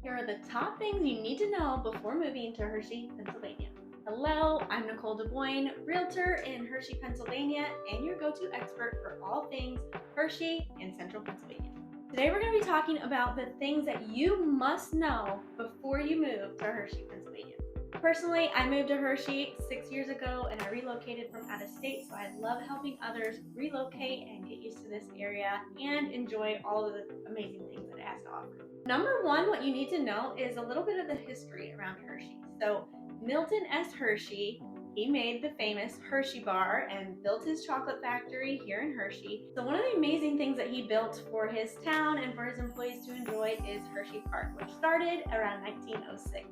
Here are the top things you need to know before moving to Hershey, Pennsylvania. Hello, I'm Nicole Daboin, Realtor in Hershey, Pennsylvania, and your go-to expert for all things Hershey and Central Pennsylvania. Today we're going to be talking about the things that you must know before you move to Hershey, Pennsylvania. Personally, I moved to Hershey 6 years ago and I relocated from out of state, so I love helping others relocate and get used to this area and enjoy all of the amazing things that it has to offer. Number one, what you need to know is a little bit of the history around Hershey. So Milton S. Hershey, he made the famous Hershey bar and built his chocolate factory here in Hershey. So one of the amazing things that he built for his town and for his employees to enjoy is Hershey Park, which started around 1906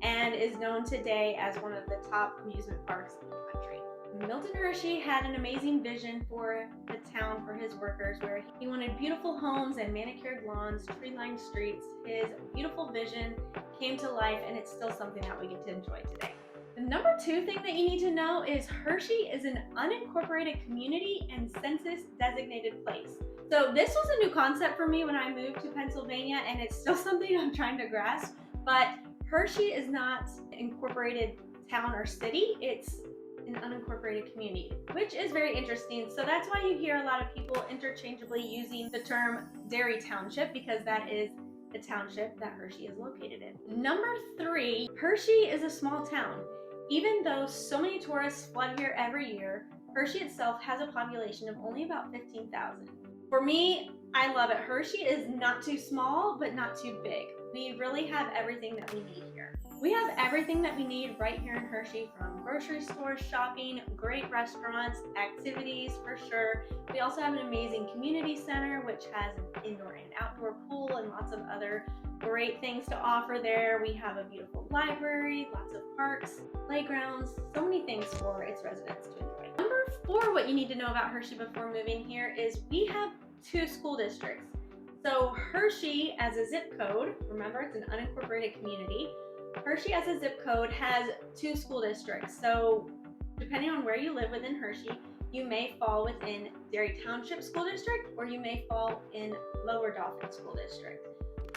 and is known today as one of the top amusement parks in the country. Milton Hershey had an amazing vision for the town for his workers, where he wanted beautiful homes and manicured lawns, tree-lined streets. His beautiful vision came to life, and it's still something that we get to enjoy today. The number two thing that you need to know is Hershey is an unincorporated community and census designated place. So this was a new concept for me when I moved to Pennsylvania, and it's still something I'm trying to grasp, but Hershey is not an incorporated town or city, it's an unincorporated community, which is very interesting. So that's why you hear a lot of people interchangeably using the term Dairy Township, because that is the township that Hershey is located in. Number three, Hershey is a small town. Even though so many tourists flood here every year, Hershey itself has a population of only about 15,000. For me, I love it. Hershey is not too small, but not too big. We really have everything that we need here. We have everything that we need right here in Hershey, from grocery stores, shopping, great restaurants, activities for sure. We also have an amazing community center, which has an indoor and outdoor pool and lots of other great things to offer there. We have a beautiful library, lots of parks, playgrounds, so many things for its residents to enjoy. Number four, what you need to know about Hershey before moving here is we have two school districts. So Hershey as a zip code, remember it's an unincorporated community, Hershey as a zip code has two school districts. So depending on where you live within Hershey, you may fall within Dairy Township School District or you may fall in Lower Dauphin School District.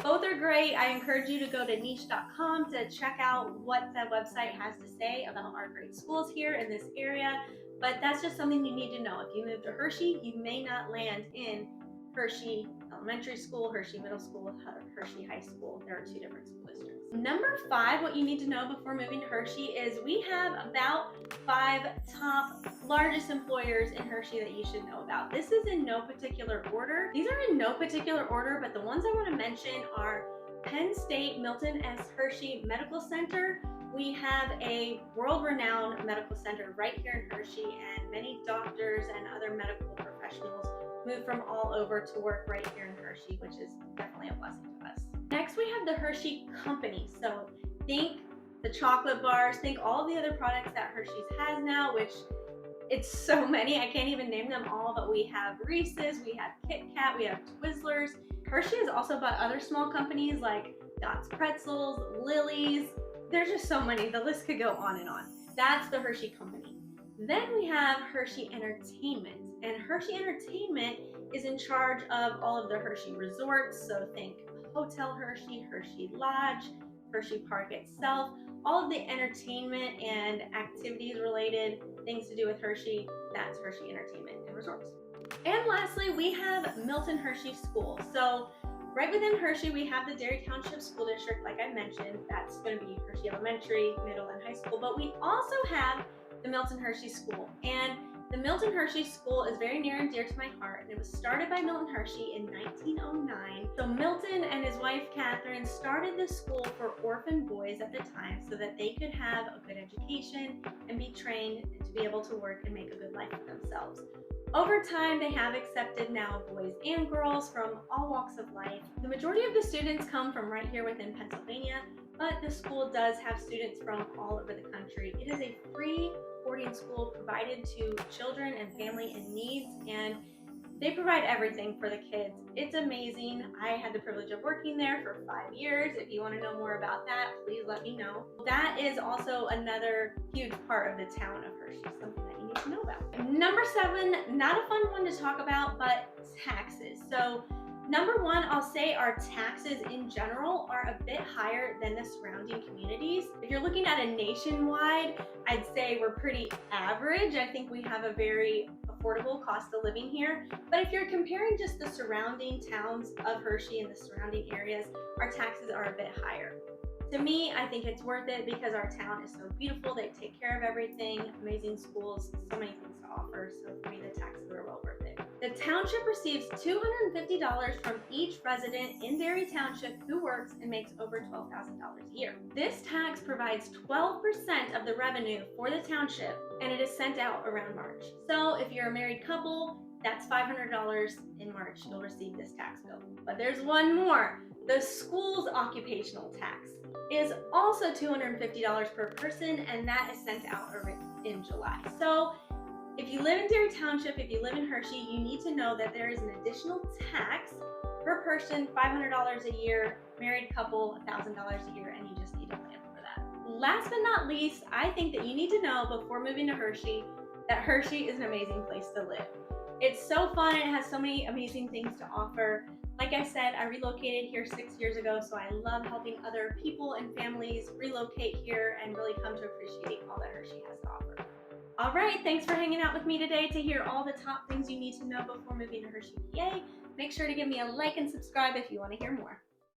Both are great. I encourage you to go to niche.com to check out what the website has to say about our great schools here in this area. But that's just something you need to know. If you move to Hershey, you may not land in Hershey Elementary School, Hershey Middle School, Hershey High School. There are two different school districts. Number five, what you need to know before moving to Hershey is we have about 5 top largest employers in Hershey that you should know about. This is in no particular order. These are in no particular order, but the ones I want to mention are Penn State Milton S. Hershey Medical Center. We have a world-renowned medical center right here in Hershey, and many doctors and other medical professionals move from all over to work right here in Hershey, which is definitely a blessing to us. Next, we have the Hershey Company. So think the chocolate bars, think all of the other products that Hershey's has now, which it's so many, I can't even name them all, but we have Reese's, we have Kit Kat, we have Twizzlers. Hershey has also bought other small companies like Dots Pretzels, Lily's. There's just so many, the list could go on and on. That's the Hershey Company. Then we have Hershey Entertainment, and Hershey Entertainment is in charge of all of the Hershey resorts. So think Hotel Hershey, Hershey Lodge, Hershey Park itself, all of the entertainment and activities related things to do with Hershey, that's Hershey Entertainment and Resorts. And lastly, we have Milton Hershey School. So right within Hershey, we have the Dairy Township School District, like I mentioned. That's going to be Hershey Elementary, Middle, and High School. But we also have the Milton Hershey School. And the Milton Hershey School is very near and dear to my heart, and it was started by Milton Hershey in 1909. So Milton and his wife Catherine started this school for orphan boys at the time so that they could have a good education and be trained to be able to work and make a good life for themselves. Over time, they have accepted now boys and girls from all walks of life. The majority of the students come from right here within Pennsylvania, but the school does have students from all over the country. It is a free boarding school provided to children and family in needs, and they provide everything for the kids. It's amazing. I had the privilege of working there for 5 years. If you want to know more about that, please let me know. That is also another huge part of the town of Hershey, something that you need to know about. Number 7, not a fun one to talk about, but taxes. So Number one, I'll say our taxes in general are a bit higher than the surrounding communities. If you're looking at a nationwide, I'd say we're pretty average. I think we have a very affordable cost of living here. But if you're comparing just the surrounding towns of Hershey and the surrounding areas, our taxes are a bit higher. To me, I think it's worth it because our town is so beautiful. They take care of everything, amazing schools, so many things to offer. So for me, the taxes are well worth it. The township receives $250 from each resident in Derry Township who works and makes over $12,000 a year. This tax provides 12% of the revenue for the township, and it is sent out around March. So if you're a married couple, that's $500 in March. You'll receive this tax bill. But there's one more. The school's occupational tax is also $250 per person, and that is sent out in July. So if you live in Derry Township, if you live in Hershey, you need to know that there is an additional tax per person, $500 a year, married couple, $1,000 a year, and you just need to plan for that. Last but not least, I think that you need to know before moving to Hershey that Hershey is an amazing place to live. It's so fun and it has so many amazing things to offer. Like I said, I relocated here 6 years ago, so I love helping other people and families relocate here and really come to appreciate all that Hershey has to offer. All right, thanks for hanging out with me today to hear all the top things you need to know before moving to Hershey, PA. Make sure to give me a like and subscribe if you want to hear more.